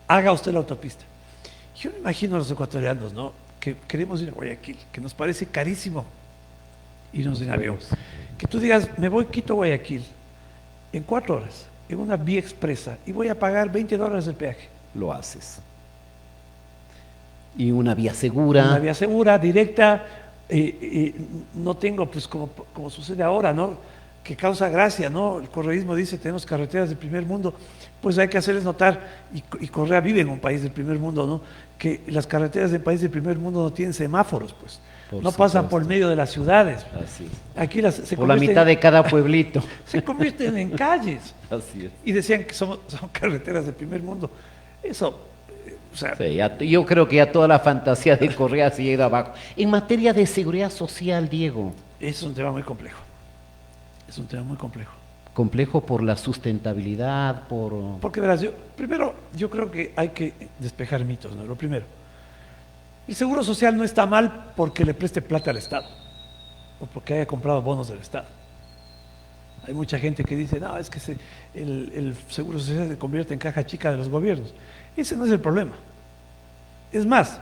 haga usted la autopista. Yo me imagino a los ecuatorianos, ¿no?, que queremos ir a Guayaquil, que nos parece carísimo irnos en avión. Que tú digas: me voy Quito-Guayaquil en 4 horas, en una vía expresa, y voy a pagar $20 del peaje. Lo haces. Y una vía segura. Una vía segura, directa. No tengo, pues como sucede ahora, ¿no?, que causa gracia, ¿no? El correísmo dice: tenemos carreteras del primer mundo. Pues hay que hacerles notar, y Correa vive en un país del primer mundo, ¿no?, que las carreteras del país del primer mundo no tienen semáforos, pues. No pasan por medio de las ciudades. Así es. Aquí por la mitad de cada pueblito. Se convierten en calles. Así es. Y decían que son carreteras del primer mundo. Eso O sea, Sí, yo creo que ya toda la fantasía de Correa se ha ido abajo. En materia de seguridad social, Diego, es un tema muy complejo. Es un tema muy complejo. complejo por la sustentabilidad, por... Porque verás, primero, yo creo que hay que despejar mitos, ¿no? Lo primero, el seguro social no está mal porque le preste plata al Estado o porque haya comprado bonos del Estado. Hay mucha gente que dice, no, es que el seguro social se convierte en caja chica de los gobiernos. Ese no es el problema. Es más,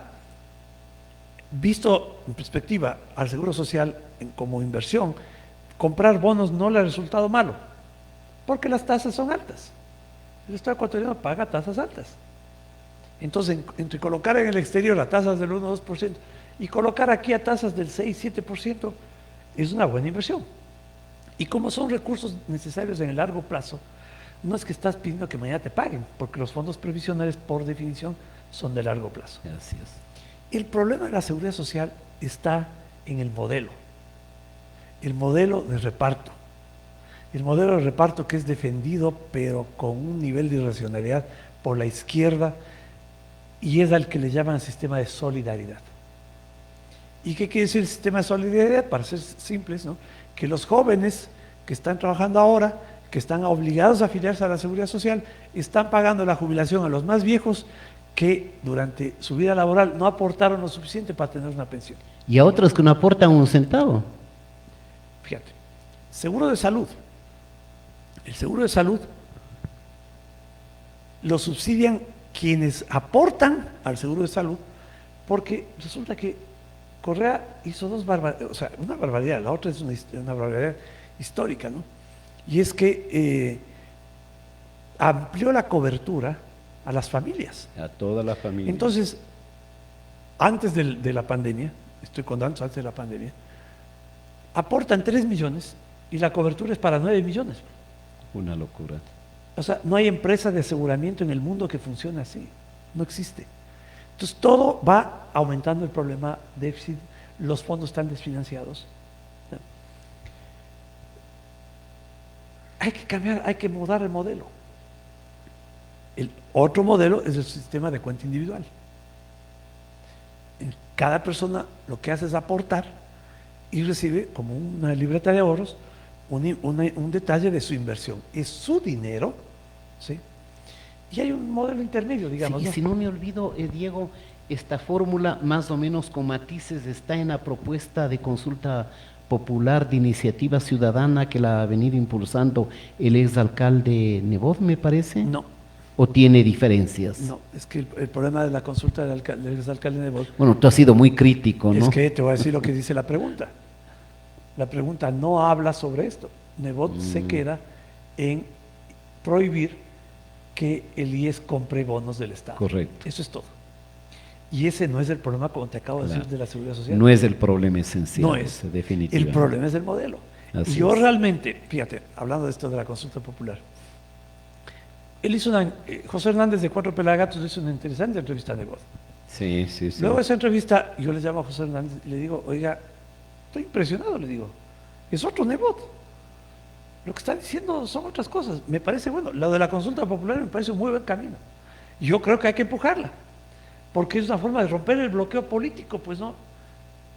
visto en perspectiva al seguro social como inversión, comprar bonos no le ha resultado malo, porque las tasas son altas. El Estado ecuatoriano paga tasas altas. Entonces, entre colocar en el exterior a tasas del 1 o 2% y colocar aquí a tasas del 6-7%, es una buena inversión. Y como son recursos necesarios en el largo plazo, no es que estás pidiendo que mañana te paguen, porque los fondos previsionales, por definición, son de largo plazo. Gracias. El problema de la seguridad social está en el modelo de reparto. El modelo de reparto que es defendido, pero con un nivel de irracionalidad por la izquierda, y es al que le llaman sistema de solidaridad. ¿Y qué quiere decir el sistema de solidaridad? Para ser simples, ¿no? Que los jóvenes que están trabajando ahora, que están obligados a afiliarse a la seguridad social, están pagando la jubilación a los más viejos que durante su vida laboral no aportaron lo suficiente para tener una pensión. Y a otros que no aportan un centavo. Fíjate, seguro de salud. El seguro de salud lo subsidian quienes aportan al seguro de salud, porque resulta que Correa hizo dos barbaridades, o sea, una barbaridad, la otra es una barbaridad histórica, ¿no? Y es que amplió la cobertura a las familias. A toda la familia. Entonces, antes de la pandemia, estoy contando antes de la pandemia, aportan 3 millones y la cobertura es para 9 millones. Una locura. O sea, no hay empresa de aseguramiento en el mundo que funcione así, no existe. Entonces, todo va aumentando el problema déficit, los fondos están desfinanciados. ¿No? Hay que cambiar, hay que mudar el modelo. El otro modelo es el sistema de cuenta individual. Cada persona lo que hace es aportar y recibe como una libreta de ahorros un detalle de su inversión. Es su dinero, ¿sí? Y hay un modelo intermedio, digamos. Sí, y ¿no? si no me olvido, Diego, esta fórmula más o menos con matices está en la propuesta de consulta popular de iniciativa ciudadana que la ha venido impulsando el exalcalde Nebot, me parece. No. ¿O tiene diferencias? No, es que el problema de la consulta del exalcalde Nebot. Bueno, tú has sido muy crítico, ¿no? Es que te voy a decir lo que dice la pregunta. La pregunta no habla sobre esto. Nebot se queda en prohibir que el IES compre bonos del Estado. Correcto. Eso es todo. Y ese no es el problema, como te acabo de decir, de la seguridad social. No es el problema esencial. No es. Definitivamente. El problema es el modelo. Así y yo es. realmente, fíjate, hablando de esto de la consulta popular, él hizo José Hernández de Cuatro Pelagatos hizo una interesante entrevista a Nebot. Sí, sí, sí. Luego de esa entrevista, yo le llamo a José Hernández y le digo, oiga, estoy impresionado, le digo, es otro Nebot. Lo que está diciendo son otras cosas. Me parece bueno. Lo de la consulta popular me parece un muy buen camino. Yo creo que hay que empujarla, porque es una forma de romper el bloqueo político, pues no.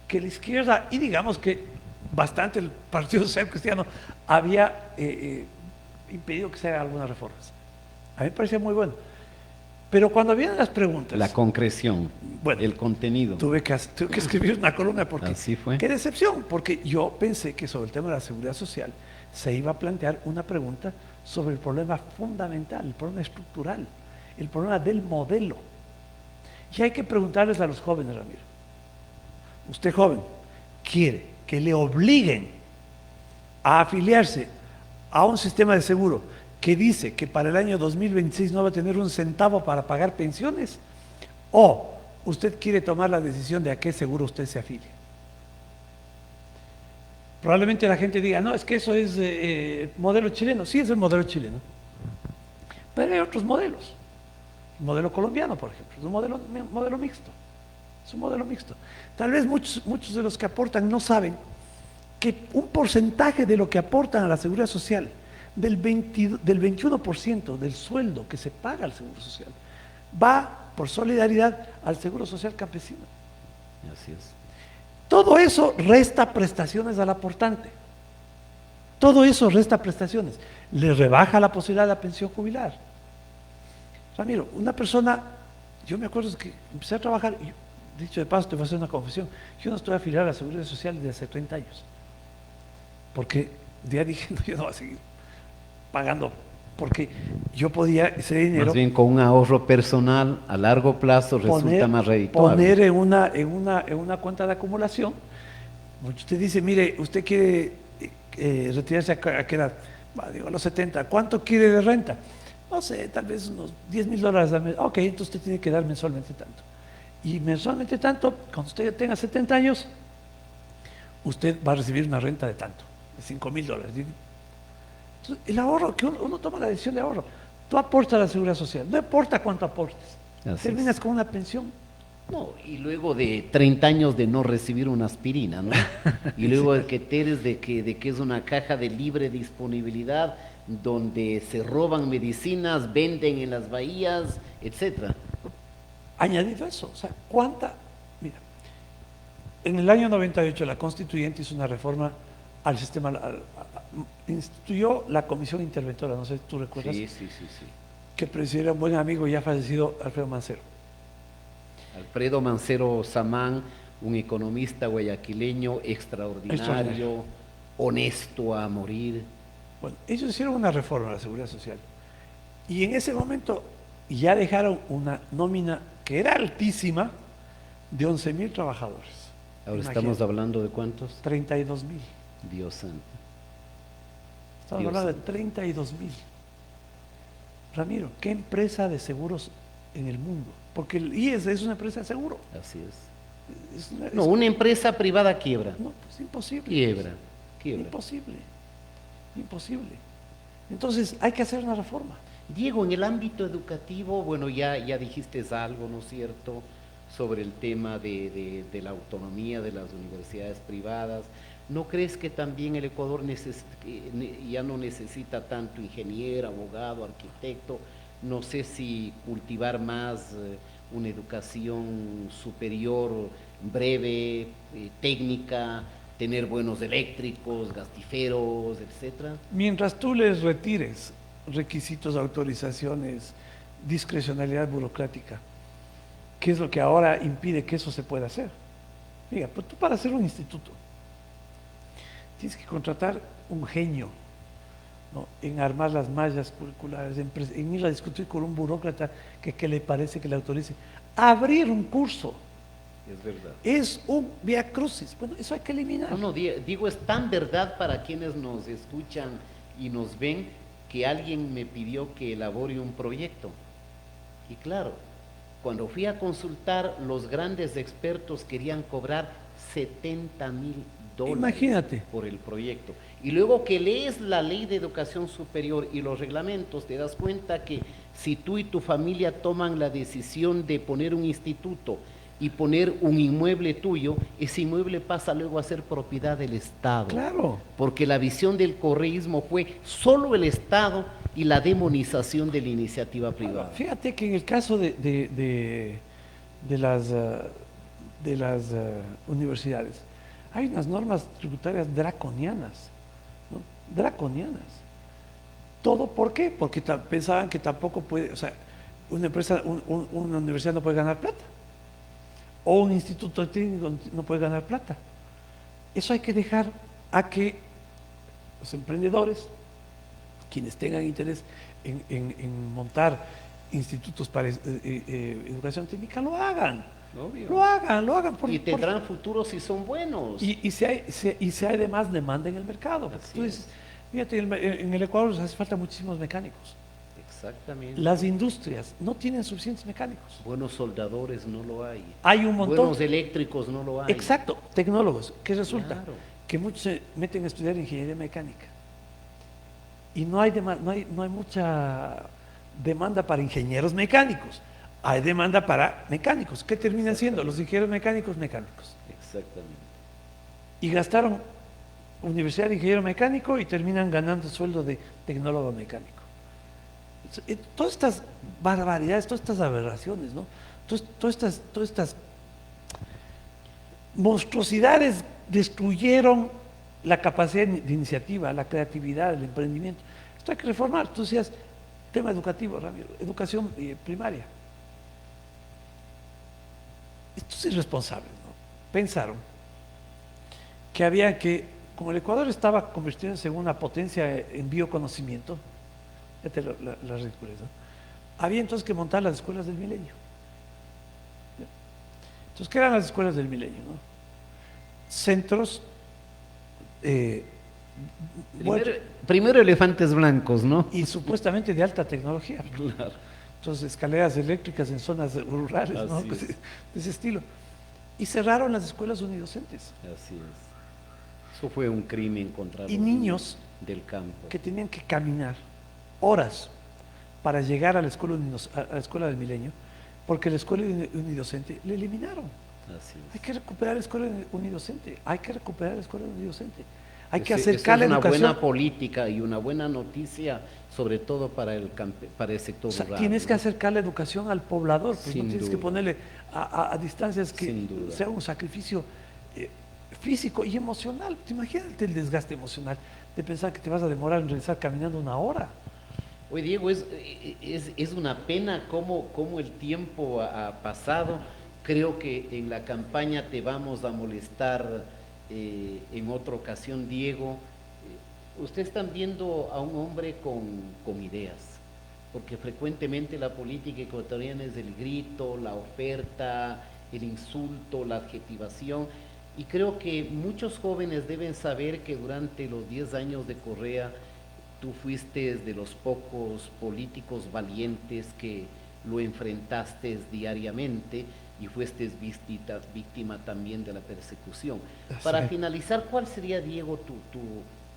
Que la izquierda, y digamos que bastante el Partido Social Cristiano había impedido que se hagan algunas reformas. A mí me parecía muy bueno. Pero cuando vienen las preguntas... La concreción, bueno, el contenido. Tuve que escribir una columna porque... Así fue. Qué decepción, porque yo pensé que sobre el tema de la seguridad social se iba a plantear una pregunta sobre el problema fundamental, el problema estructural, el problema del modelo. Y hay que preguntarles a los jóvenes, Ramiro. Usted joven, ¿quiere que le obliguen a afiliarse a un sistema de seguro que dice que para el año 2026 no va a tener un centavo para pagar pensiones? ¿O usted quiere tomar la decisión de a qué seguro usted se afilie? Probablemente la gente diga, no, es que eso es modelo chileno. Sí, es el modelo chileno. Pero hay otros modelos. El modelo colombiano, por ejemplo, es un modelo mixto. Es un modelo mixto. Tal vez muchos de los que aportan no saben que un porcentaje de lo que aportan a la seguridad social, del 21% del sueldo que se paga al seguro social, va por solidaridad, al Seguro Social Campesino. Así es. Todo eso resta prestaciones al aportante. Todo eso resta prestaciones. Le rebaja la posibilidad de la pensión jubilar. Ramiro, una persona, yo me acuerdo que empecé a trabajar, y, dicho de paso, te voy a hacer una confesión, yo no estoy afiliado a la Seguridad Social desde hace 30 años. Porque ya dije, no, yo no voy a seguir pagando, porque yo podía ese dinero... Más bien con un ahorro personal a largo plazo resulta más redituable. Poner en una cuenta de acumulación. Usted dice, mire, usted quiere retirarse a qué edad. Digo, a los 70. ¿Cuánto quiere de renta? No sé, tal vez unos $10,000 al mes. Ok, entonces usted tiene que dar mensualmente tanto. Y mensualmente tanto, cuando usted tenga 70 años, usted va a recibir una renta de tanto, de $5,000. Entonces, el ahorro, que uno toma la decisión de ahorro. Tú aportas a la Seguridad Social, no importa cuánto aportes. Así Terminas es. con una pensión. No, y luego de 30 años de no recibir una aspirina, ¿no? Y luego de que te eres de que es una caja de libre disponibilidad donde se roban medicinas, venden en las bahías, etcétera. Añadido eso, o sea, mira, en el año 98 la Constituyente hizo una reforma al sistema, instituyó la Comisión Interventora, no sé si tú recuerdas, Sí, sí, sí, sí. que presidiera un buen amigo ya fallecido, Alfredo Mancero. Alfredo Mancero Samán, un economista guayaquileño extraordinario, honesto a morir. Bueno, ellos hicieron una reforma a la Seguridad Social y en ese momento ya dejaron una nómina que era altísima de 11,000 trabajadores. Ahora Imagínate, estamos hablando de ¿cuántos? 32,000. Dios santo. Estamos Dios hablando de santo. 32,000. Ramiro, ¿qué empresa de seguros en el mundo? Porque el IES es una empresa de seguro. Así es. No, Una empresa privada quiebra. no, pues imposible. Quiebra. Imposible. Imposible. Entonces hay que hacer una reforma. Diego, en el ámbito educativo, bueno, ya dijiste algo, ¿no es cierto?, sobre el tema de la autonomía de las universidades privadas. ¿No crees que también el Ecuador ya no necesita tanto ingeniero, abogado, arquitecto? No sé si cultivar más una educación superior, breve, técnica, tener buenos eléctricos, gastíferos, etcétera. Mientras tú les retires requisitos, autorizaciones, discrecionalidad burocrática, ¿qué es lo que ahora impide que eso se pueda hacer? Mira, pues tú para hacer un instituto tienes que contratar un genio, ¿no?, en armar las mallas curriculares, en ir a discutir con un burócrata que le parece que le autorice. Abrir un curso Es verdad. es un vía crucis. Bueno, eso hay que eliminar. No, digo, es tan verdad para quienes nos escuchan y nos ven que alguien me pidió que elabore un proyecto. Y claro, cuando fui a consultar, los grandes expertos querían cobrar $70,000 Imagínate. por el proyecto. Y luego que lees la Ley de Educación Superior y los reglamentos, te das cuenta que si tú y tu familia toman la decisión de poner un instituto y poner un inmueble tuyo, ese inmueble pasa luego a ser propiedad del Estado. Claro. Porque la visión del correísmo fue solo el Estado y la demonización de la iniciativa privada. Fíjate que en el caso de las universidades, hay unas normas tributarias draconianas, ¿no? Draconianas. ¿Todo por qué? Porque pensaban que tampoco puede, o sea, una empresa, una universidad no puede ganar plata, o un instituto técnico no puede ganar plata. Eso hay que dejar a que los emprendedores, quienes tengan interés en montar institutos para educación técnica, lo hagan. Obvio. Lo hagan. Y tendrán futuro si son buenos. Y si hay además demanda en el mercado. Así Tú dices, fíjate, en el Ecuador nos hace falta muchísimos mecánicos. Exactamente. Las industrias no tienen suficientes mecánicos. Buenos soldadores no lo hay. Hay un montón. Buenos eléctricos no lo hay. Exacto, tecnólogos. ¿Qué resulta? Claro. Que muchos se meten a estudiar ingeniería mecánica. Y no hay mucha demanda para ingenieros mecánicos. Hay demanda para mecánicos. ¿Qué terminan siendo? Los ingenieros mecánicos. Exactamente. Y gastaron universidad de ingeniero mecánico y terminan ganando sueldo de tecnólogo mecánico. Todas estas barbaridades, todas estas aberraciones, ¿no? Todas estas monstruosidades destruyeron la capacidad de iniciativa, la creatividad, el emprendimiento. Esto hay que reformar. Tú decías, tema educativo, Ramiro, educación primaria. Estos irresponsables, ¿no? Pensaron que había que, como el Ecuador estaba convirtiéndose en una potencia en bioconocimiento, fíjate la ridiculez, ¿no? Había entonces que montar las escuelas del milenio. Entonces, ¿qué eran las escuelas del milenio, no? Centros Primero elefantes blancos, ¿no? y supuestamente de alta tecnología. Claro. Entonces, escaleras eléctricas en zonas rurales, ¿no? Así es. De ese estilo. Y cerraron las escuelas unidocentes. Así es. Eso fue un crimen contra Y los niños del campo. que tenían que caminar horas para llegar a la escuela del milenio, porque la escuela unidocente le eliminaron. Así es. Hay que recuperar la escuela unidocente, hay que recuperar la escuela unidocente. Hay que Esa acercar la es una educación. buena política y una buena noticia, sobre todo para el sector O sea, rural. tienes ¿no? que acercar la educación al poblador, pues Sin no tienes que duda. ponerle a distancias que Sin duda. sea un sacrificio físico y emocional. Imagínate el desgaste emocional de pensar que te vas a demorar en regresar caminando 1 hora. Oye, Diego, es una pena cómo el tiempo ha pasado. Creo que en la campaña te vamos a molestar en otra ocasión, Diego. Ustedes están viendo a un hombre con ideas, porque frecuentemente la política ecuatoriana es el grito, la oferta, el insulto, la adjetivación, y creo que muchos jóvenes deben saber que durante los 10 años de Correa tú fuiste de los pocos políticos valientes que lo enfrentaste diariamente y fuiste víctima también de la persecución. Para finalizar, ¿cuál sería, Diego,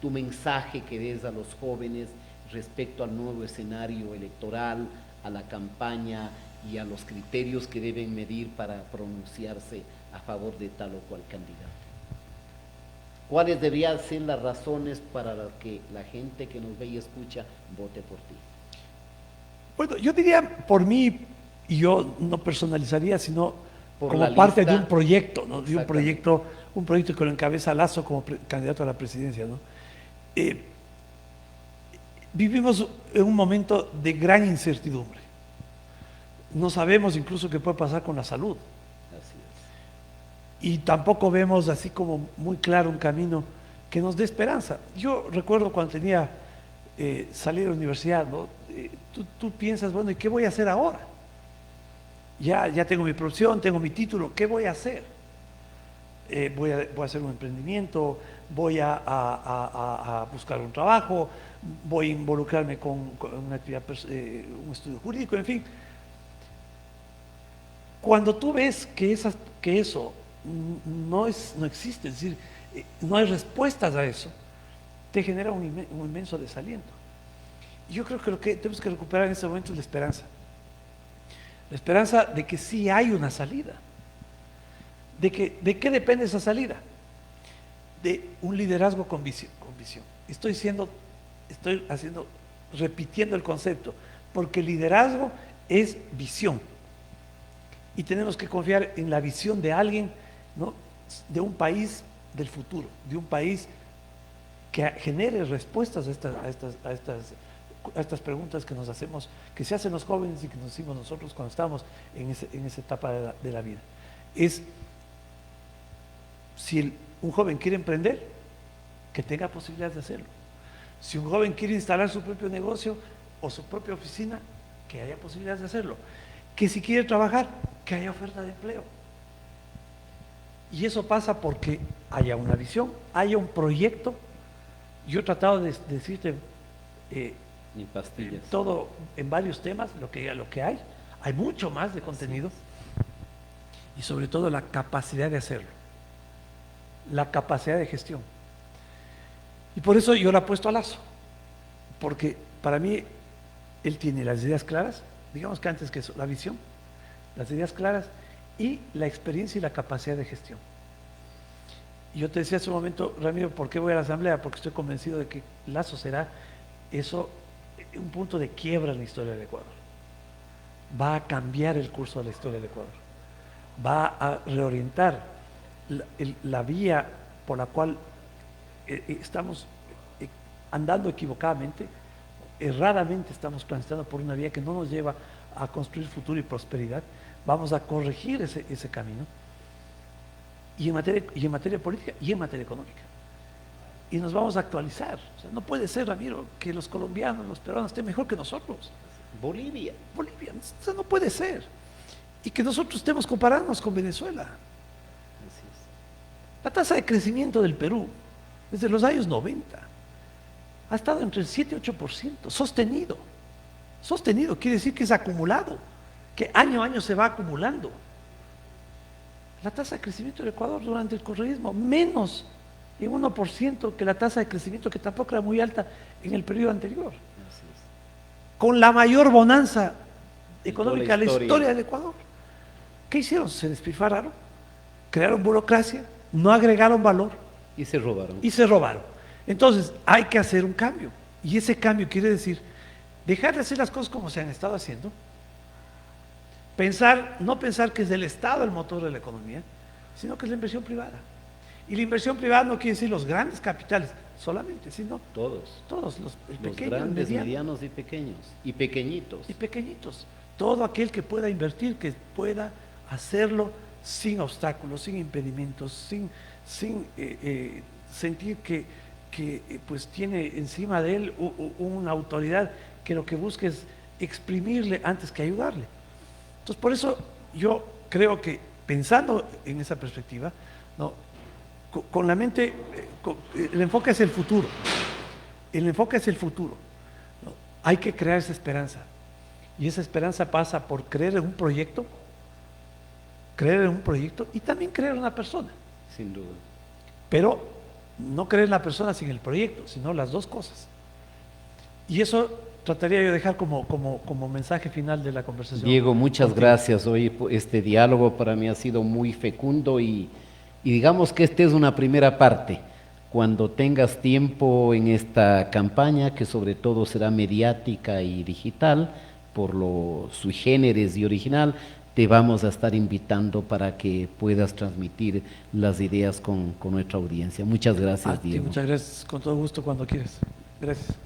tu mensaje que des a los jóvenes respecto al nuevo escenario electoral, a la campaña y a los criterios que deben medir para pronunciarse a favor de tal o cual candidato? ¿Cuáles deberían ser las razones para que la gente que nos ve y escucha vote por ti? Bueno, yo diría por mí, y yo no personalizaría, sino Por como la parte lista. de un proyecto, ¿no? De Exactamente. un proyecto que lo encabeza Lazo como candidato a la presidencia, ¿no? Vivimos en un momento de gran incertidumbre. No sabemos incluso qué puede pasar con la salud. Así es. Y tampoco vemos así como muy claro un camino que nos dé esperanza. Yo recuerdo cuando tenía salir de la universidad, ¿no? Tú piensas, bueno, ¿y qué voy a hacer ahora? Ya tengo mi profesión, tengo mi título, ¿qué voy a hacer? Voy a hacer un emprendimiento, voy a buscar un trabajo, voy a involucrarme con una actividad, un estudio jurídico, en fin. Cuando tú ves que eso no existe, es decir, no hay respuestas a eso, te genera un inmenso desaliento. Y yo creo que lo que tenemos que recuperar en este momento es la esperanza. La esperanza de que sí hay una salida. ¿De qué depende esa salida? De un liderazgo con visión. Repitiendo el concepto, porque liderazgo es visión. Y tenemos que confiar en la visión de alguien, ¿no? De un país del futuro, de un país que genere respuestas a estas preguntas que nos hacemos, que se hacen los jóvenes y que nos hicimos nosotros cuando estamos en esa etapa de la vida. Es, si un joven quiere emprender, que tenga posibilidades de hacerlo. Si un joven quiere instalar su propio negocio o su propia oficina, que haya posibilidades de hacerlo. Que si quiere trabajar, que haya oferta de empleo. Y eso pasa porque haya una visión, haya un proyecto. Yo he tratado de decirte Ni pastillas. todo en varios temas, lo que hay mucho más de contenido, y sobre todo la capacidad de hacerlo, la capacidad de gestión. Y por eso yo lo apuesto a Lazo, porque para mí él tiene las ideas claras, digamos que antes que eso, la visión, las ideas claras y la experiencia y la capacidad de gestión. Y yo te decía hace un momento, Ramiro, ¿por qué voy a la asamblea? Porque estoy convencido de que Lazo será eso un punto de quiebra en la historia del Ecuador. Va a cambiar el curso de la historia del Ecuador. Va a reorientar la vía por la cual estamos andando equivocadamente, erradamente estamos transitando por una vía que no nos lleva a construir futuro y prosperidad. Vamos a corregir ese camino, y en materia política y en materia económica. Y nos vamos a actualizar. O sea, no puede ser, Ramiro, que los colombianos, los peruanos estén mejor que nosotros. Bolivia. Eso no puede ser. Y que nosotros estemos comparándonos con Venezuela. Así es. La tasa de crecimiento del Perú, desde los años 90, ha estado entre el 7 y 8%, sostenido. Sostenido quiere decir que es acumulado, que año a año se va acumulando. La tasa de crecimiento del Ecuador durante el correísmo, menos en 1% que la tasa de crecimiento, que tampoco era muy alta en el periodo anterior. Así es. Con la mayor bonanza económica de la historia. historia del Ecuador. ¿Qué hicieron? Se despilfarraron, crearon burocracia, no agregaron valor Y se robaron. y se robaron. Entonces, hay que hacer un cambio. Y ese cambio quiere decir dejar de hacer las cosas como se han estado haciendo, no pensar que es el Estado el motor de la economía, sino que es la inversión privada. Y la inversión privada no quiere decir los grandes capitales solamente, sino Todos. todos, el Los pequeño, grandes, mediano medianos y pequeños. Y pequeñitos. y pequeñitos. Todo aquel que pueda invertir, que pueda hacerlo sin obstáculos, sin impedimentos, sin sentir que pues tiene encima de él una autoridad que lo que busca es exprimirle antes que ayudarle. Entonces, por eso yo creo que, pensando en esa perspectiva, ¿no?, con la mente, el enfoque es el futuro. El enfoque es el futuro, ¿no? Hay que crear esa esperanza. Y esa esperanza pasa por creer en un proyecto y también creer en una persona. Sin duda. Pero no creer en la persona sin el proyecto, sino las dos cosas. Y eso trataría yo de dejar como mensaje final de la conversación. Diego, muchas contigo. gracias. Hoy este diálogo para mí ha sido muy fecundo y digamos que esta es una primera parte. Cuando tengas tiempo en esta campaña, que sobre todo será mediática y digital, por lo sui generis y original, te vamos a estar invitando para que puedas transmitir las ideas con nuestra audiencia. Muchas gracias, A ti, Diego. muchas gracias, con todo gusto cuando quieras. Gracias.